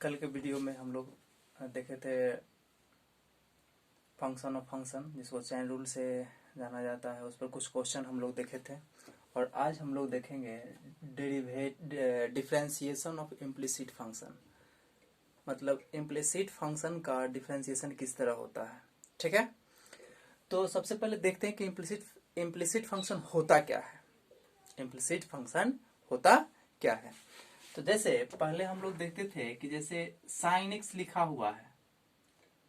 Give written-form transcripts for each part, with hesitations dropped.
कल के वीडियो में हम लोग देखे थे फंक्शन ऑफ फंक्शन, जिसको चैन रूल से जाना जाता है। उस पर कुछ क्वेश्चन हम लोग देखे थे और आज हम लोग देखेंगे डिफरेंशिएशन ऑफ इम्प्लिसिट फंक्शन। मतलब इम्प्लिसिट फंक्शन का डिफरेंशिएशन किस तरह होता है। ठीक है, तो सबसे पहले देखते हैं कि इम्प्लिसिट फंक्शन होता क्या है। इम्प्लिसिट फंक्शन होता क्या है, तो जैसे पहले हम लोग देखते थे कि जैसे साइन एक्स लिखा हुआ है,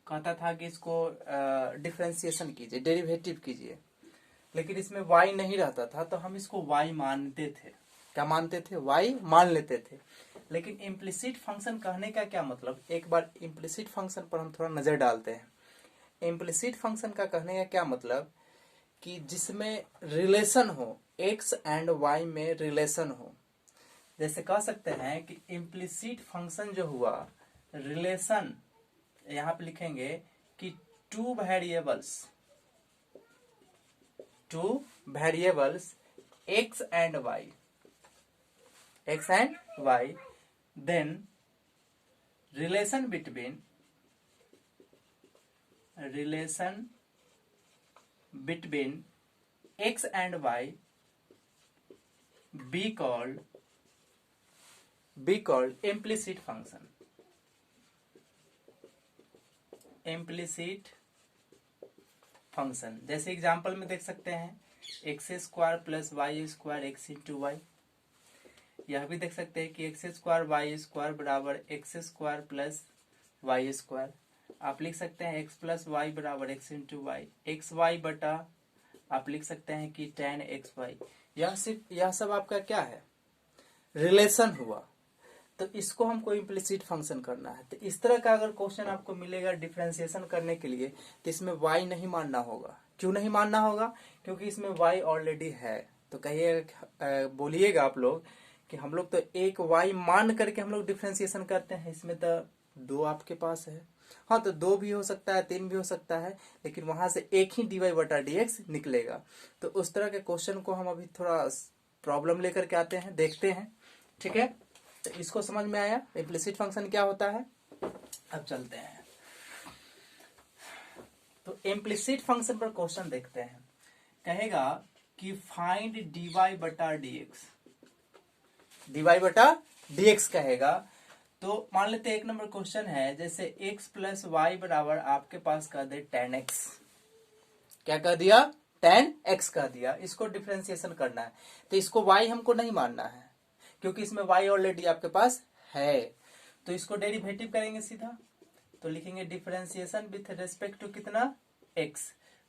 कहता था कि इसको डिफरेंशिएशन कीजिए, डेरिवेटिव कीजिए, लेकिन इसमें y नहीं रहता था तो हम इसको y मानते थे। क्या मानते थे? y मान लेते थे। लेकिन इम्प्लिसिट फंक्शन कहने का क्या मतलब, एक बार इम्प्लिसिट फंक्शन पर हम थोड़ा नजर डालते हैं। इम्प्लिसिट फंक्शन का कहने का क्या मतलब कि जिसमें रिलेशन हो, x एंड y में रिलेशन हो। जैसे कह सकते हैं कि इम्प्लिसिट फंक्शन जो हुआ, रिलेशन यहां पे लिखेंगे कि two variables x and y, then relation between x and y be called implicit function। Implicit function जैसे एग्जांपल में देख सकते हैं x square plus y square x into y. यह भी देख सकते हैं कि एक्स स्क्वायर वाई स्क्वायर बराबर x square plus y square. आप लिख सकते हैं एक्स प्लस वाई बराबर x into y, x y बटा आप लिख सकते हैं कि tan एक्स वाई। यह सब आपका क्या है? रिलेशन हुआ। तो इसको हमको इम्प्लिसिट फंक्शन करना है। तो इस तरह का अगर क्वेश्चन आपको मिलेगा डिफरेंशिएशन करने के लिए, तो इसमें y नहीं मानना होगा। क्यों नहीं मानना होगा? क्योंकि इसमें y ऑलरेडी है। तो कहिए, बोलिएगा आप लोग कि हम लोग तो एक y मान करके हम लोग डिफरेंशिएशन करते हैं, इसमें तो दो आपके पास है। हाँ, तो दो भी हो सकता है, तीन भी हो सकता है, लेकिन वहां से एक ही dy बटा dx निकलेगा। तो उस तरह के क्वेश्चन को हम अभी थोड़ा प्रॉब्लम लेकर के आते हैं, देखते हैं। ठीक है, तो इसको समझ में आया इम्प्लिसिट फंक्शन क्या होता है। अब चलते हैं, तो इम्प्लिसिट फंक्शन पर क्वेश्चन देखते हैं। कहेगा कि फाइंड dy बटा dx कहेगा। तो मान लेते हैं एक नंबर क्वेश्चन है, जैसे x प्लस वाई बराबर आपके पास कह दे tan x। क्या कह दिया? tan x कह दिया। इसको डिफरेंशिएशन करना है, तो इसको y हमको नहीं मानना है क्योंकि इसमें y ऑलरेडी आपके पास है। तो इसको डेरिवेटिव करेंगे सीधा, तो लिखेंगे डिफरेंशिएशन विथ रेस्पेक्ट टू कितना? x।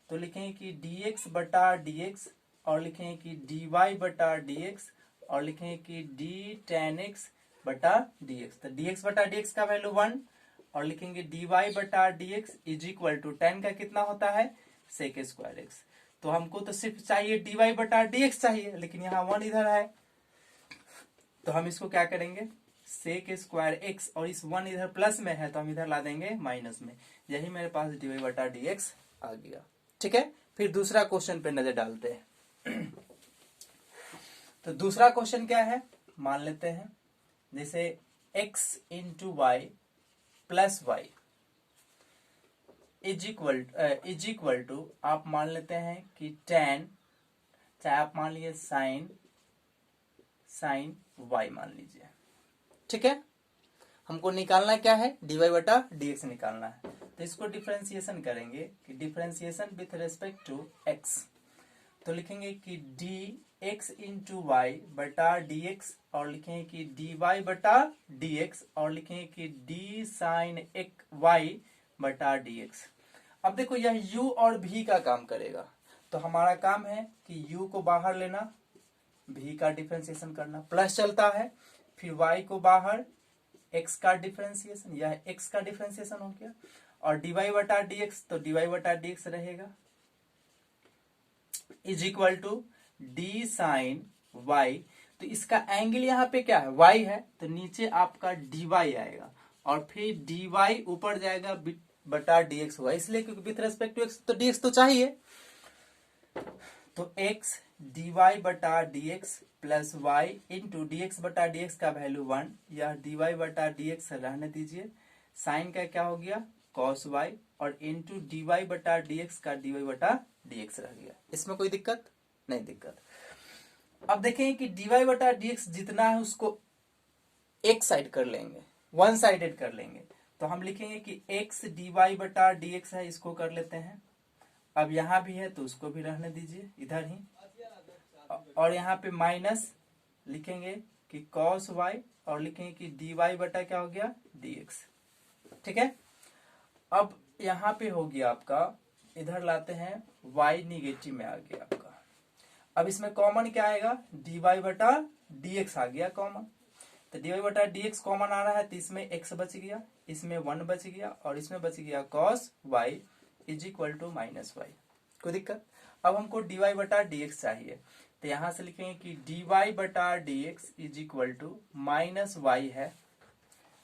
तो लिखेंगे कि dx बटा dx और लिखेंगे कि dy बटा dx और लिखेंगे कि d tan x बटा dx। तो dx बटा dx का वैल्यू 1 और लिखेंगे dy बटा dx is equal to tan का कितना होता है? sec square x। तो हमको तो सिर्फ चाहिए dy बटा dx चाहिए, लेकिन यहाँ 1 इधर है, तो हम इसको क्या करेंगे? sec स्क्वायर x, और इस 1 इधर प्लस में है तो हम इधर ला देंगे माइनस में। यही मेरे पास dy बटा dx आ गया। ठीक है, फिर दूसरा क्वेश्चन पे नजर डालते हैं। तो दूसरा क्वेश्चन क्या है, मान लेते हैं जैसे x into y plus y is equal to आप मान लेते हैं कि tan, चाहे आप मान लीजिए साइन y मान लीजिए। ठीक है, हमको निकालना क्या है? dy बटा dx निकालना है। तो इसको डिफरेंशिएशन करेंगे कि differentiation with respect to x। तो लिखेंगे कि dx इंटू वाई बटा dx और लिखेंगे कि dy बटा dx और लिखेंगे कि d साइन y बटा dx। अब देखो, यह u और v का काम करेगा, तो हमारा काम है कि u को बाहर लेना, v का डिफरेंशिएशन करना, प्लस चलता है, फिर y को बाहर, x का डिफरेंशिएशन, यह x का डिफरेंशिएशन हो गया, और dy बटा dx, तो dy बटा dx रहेगा is equal to d sine y। तो इसका एंगल यहाँ पे क्या है? y है, तो नीचे आपका dy आएगा और फिर dy ऊपर जाएगा बटा dx होगा, इसलिए क्योंकि विथ रेस्पेक्ट टू x तो dx तो चाहिए। तो x dy बटा dx plus y into dx बटा dx का वैल्यू 1, यह dy बटा dx रहने दीजिए, साइन का क्या हो गया cos y, और इंटू dy बटा dx का dy बटा dx रह गया। इसमें कोई दिक्कत नहीं? दिक्कत। अब देखें कि dy बटा dx जितना है उसको एक साइड कर लेंगे, वन साइडेड कर लेंगे, तो हम लिखेंगे कि x dy बटा dx है, इसको कर लेते हैं। अब यहां भी है तो उसको भी रहने दीजिए इधर ही, और यहाँ पे माइनस लिखेंगे कि cos y, और लिखेंगे कि dy बटा क्या हो गया dx। ठीक है, अब यहाँ पे हो गया आपका, इधर लाते हैं y निगेटिव में आ गया आपका। अब इसमें कॉमन क्या आएगा, dy बटा dx आ गया कॉमन, तो dy बटा dx कॉमन आ रहा है, तो इसमें x बच गया, इसमें 1 बच गया, और इसमें बच गया cos y is equal to minus y. कोई दिक्कत? अब हमको dy बटा dx चाहिए, तो यहां से लिखेंगे कि dy बटा dx is equal to minus y है,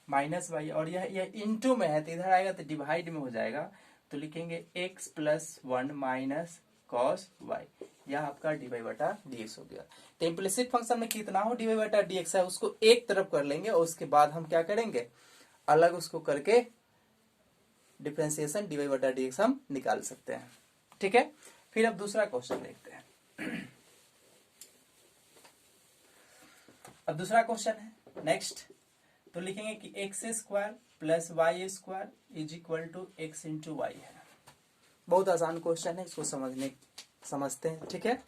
माइनस वाई, और यह इंटू में है तो इधर आएगा तो डिवाइड में हो जाएगा, तो लिखेंगे x plus 1 minus cos y, यह आपका dy बटा dx हो गया। तो इम्प्लिसिट फंक्शन में कितना हो dy बटा dx है उसको एक तरफ कर लेंगे, और उसके बाद हम क्या करेंगे, अलग उसको करके डिफरेंशिएशन dy बटा dx हम निकाल सकते हैं। ठीक है, फिर अब दूसरा क्वेश्चन देखते हैं। अब दूसरा क्वेश्चन है नेक्स्ट, तो लिखेंगे कि x square plus y square is equal to x into y है। बहुत आसान क्वेश्चन है, इसको समझते हैं। ठीक है,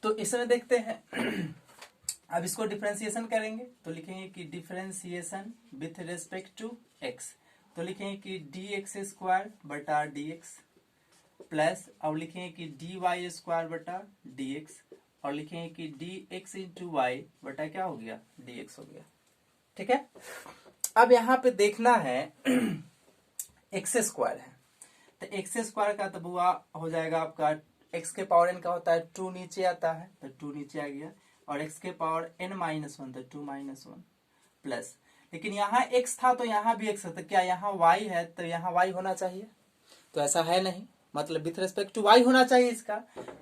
तो इसमें देखते हैं अब इसको डिफरेंशिएशन करेंगे, तो लिखेंगे कि differentiation with respect to x, तो लिखेंगे कि डी एक्स स्क्वायर बटा डी एक्स प्लस, अब लिखेंगे कि डी वाई स्क्वायर बटा डी एक्स, और लिखेंगे कि डी एक्स इंटू वाई बटा क्या हो गया डी एक्स हो गया। ठीक है, अब यहां पे देखना है एक्स स्क्वायर है, तो एक्स स्क्वायर का तो बुआ हो जाएगा आपका, एक्स के पावर एन का होता है 2 नीचे आता है, तो 2 नीचे आ गया, और एक्स के पावर एन माइनस 1 तो 2 माइनस 1 प्लस, लेकिन यहाँ एक्स था तो यहाँ भी एक्स है, तो क्या यहाँ वाई है तो यहाँ वाई होना चाहिए, तो ऐसा है नहीं, मतलब विथ रेस्पेक्ट टू वाई होना चाहिए इसका,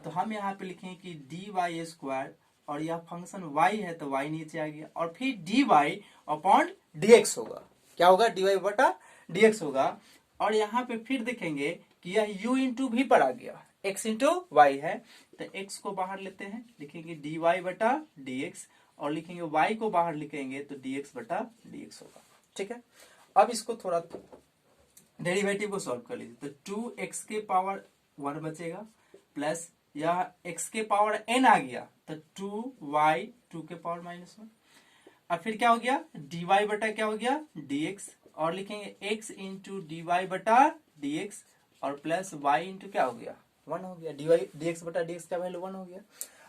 तो हम यहाँ पे लिखेंगे कि डी वाई स्क्वायर, और यह फंक्शन y है तो y नीचे आ गया, और फिर dy अपॉन dx होगा, क्या होगा dy बटा dx होगा, और यहाँ पे फिर देखेंगे कि यह u इंटू भी पर आ गया, x इंटू वाई है, तो x को बाहर लेते हैं, लिखेंगे dy बटा dx, और लिखेंगे y को बाहर लिखेंगे तो dx बटा dx होगा। ठीक है, अब इसको थोड़ा डेरिवेटिव को सॉल्व कर लीजिए, तो 2x के पावर 1 बचेगा, प्लस यह x के पावर n आ गया, तो 2y 2 के पावर माइनस 1, अब फिर क्या हो गया dy बटा क्या हो गया dx, और लिखेंगे x इंटू डी वाई बटा dx, और प्लस y इंटू क्या हो गया 1 हो गया, dy dx बटा dx का वैल्यू 1 हो गया।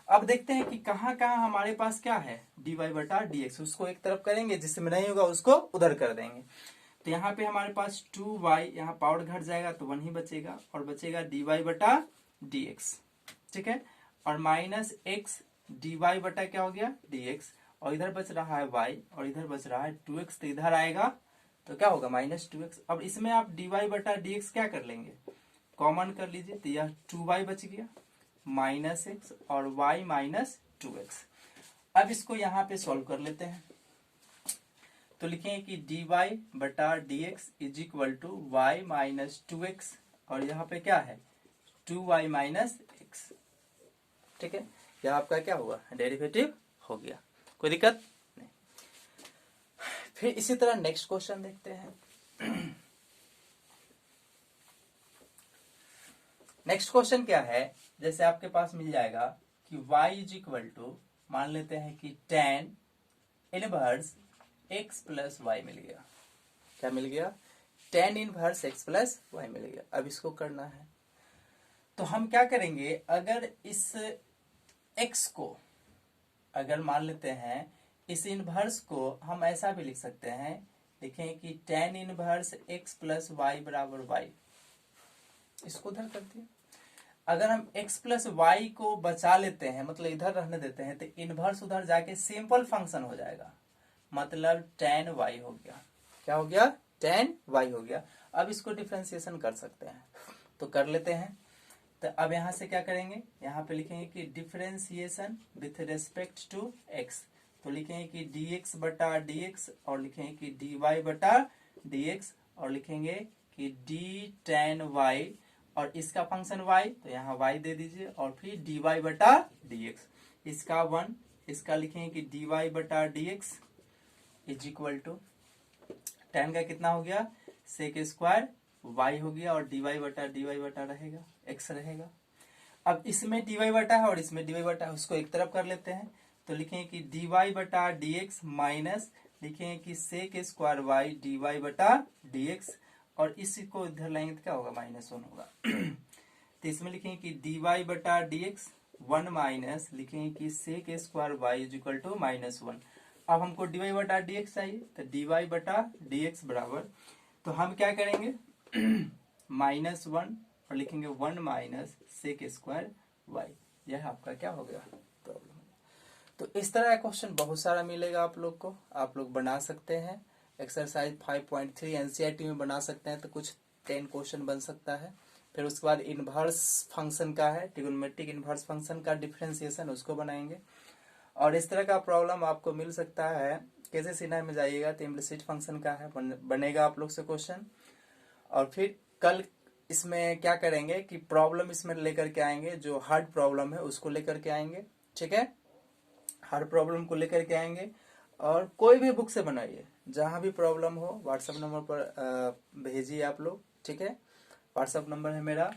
अब देखते हैं कि कहाँ कहाँ हमारे पास क्या है dy बटा dx, उसको एक तरफ करेंगे, जिसमें नहीं होगा उसको उधर कर देंगे, तो यहाँ पे हमारे पास 2y, यहाँ पावर घट जाएगा तो 1 ही बचेगा, और बचेगा dy बटा dx। ठीक है, और माइनस x dy बटा क्या हो गया dx, और इधर बच रहा है y, और इधर बच रहा है 2x, तो इधर आएगा तो क्या होगा माइनस 2x। अब इसमें आप dy बटा dx क्या कर लेंगे, कॉमन कर लीजिए, तो यह 2y बच गया माइनस x, और y माइनस 2x। अब इसको यहाँ पे सॉल्व कर लेते हैं, तो लिखेंगे कि dy बटा dx is equal to y माइनस 2x, और यहाँ पे क्या है 2y माइनस x। ठीक है, यह आपका क्या हुआ डेरिवेटिव हो गया, कोई दिक्कत नहीं। फिर इसी तरह नेक्स्ट क्वेश्चन देखते हैं। नेक्स्ट क्वेश्चन क्या है, जैसे आपके पास मिल जाएगा कि y इज इक्वल टू, मान लेते हैं कि tan inverse x plus y मिल गया, क्या मिल गया tan inverse x plus y मिल गया। अब इसको करना है, तो हम क्या करेंगे, अगर इस x को, अगर मान लेते हैं इस इनवर्स को हम ऐसा भी लिख सकते हैं, लिखें कि tan inverse x plus y बराबर वाई, इसको उधर कर दिए। अगर हम x प्लस वाई को बचा लेते हैं, मतलब इधर रहने देते हैं, तो इनवर्स उधर जाके सिंपल फंक्शन हो जाएगा, मतलब tan y हो गया, क्या हो गया tan y हो गया। अब इसको डिफरेंशिएशन कर सकते हैं, तो कर लेते हैं, तो अब यहाँ से क्या करेंगे, यहाँ पे लिखेंगे कि differentiation with respect to x, तो लिखेंगे कि dx बटा dx और लिखेंगे कि dy बटा dx और लिखेंगे कि d tan y और इसका फंक्शन y, तो यहाँ y दे दीजिए और फिर dy बटा dx, इसका 1, इसका लिखेंगे कि dy बटा dx is equal to tan का कितना हो गया sec स्क्वायर y हो गया और dy बटा रहेगा x रहेगा। अब इसमें dy बटा है और इसमें dy बटा है, उसको एक तरफ कर लेते हैं, तो लिखेंगे कि dy बटा dx माइनस लिखेंगे कि sec स्क्वायर y dy बटा dx और इसी को इधर लाएंगे तो क्या होगा -1 होगा। तो इसमें लिखेंगे कि dy बटा dx 1 माइनस लिखेंगे कि sec square y is equal to -1। अब हमको dy बटा dx चाहिए, तो dy बटा dx बराबर, तो हम क्या करेंगे -1 और लिखेंगे 1 माइनस सेक स्क्वायर y, यह आपका क्या हो गया प्रॉब्लम। तो इस तरह का क्वेश्चन बहुत सारा मिलेगा आप लोग को, आप लोग बना सकते हैं। एक्सरसाइज 5.3 एनसीईआरटी में बना सकते हैं, तो कुछ 10 क्वेश्चन बन सकता है। फिर उसके बाद इनवर्स फंक्शन का है, ट्रिगोनोमेट्रिक इनवर्स फंक्शन का डिफरेंशिएशन, उसको बनाएंगे। और इस तरह का प्रॉब्लम आपको मिल सकता है, कैसे सीना में जाइएगा तो इम्प्लिसिट फंक्शन का है, बनेगा आप लोग से क्वेश्चन। और फिर कल इसमें क्या करेंगे कि प्रॉब्लम इसमें लेकर के आएंगे, जो हार्ड प्रॉब्लम है उसको लेकर के आएंगे, ठीक है, हार्ड प्रॉब्लम को लेकर के आएंगे। और कोई भी बुक से बनाइए, जहां भी प्रॉब्लम हो व्हाट्सएप नंबर पर भेजिए आप लोग, ठीक है। व्हाट्सएप नंबर है मेरा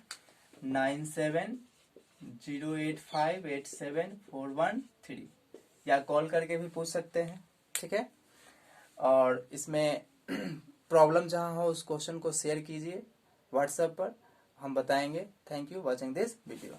9708587413, या कॉल करके भी पूछ सकते हैं, ठीक है। और इसमें प्रॉब्लम जहां हो उस क्वेश्चन को शेयर कीजिए व्हाट्सएप पर, हम बताएंगे। Thank you watching this video.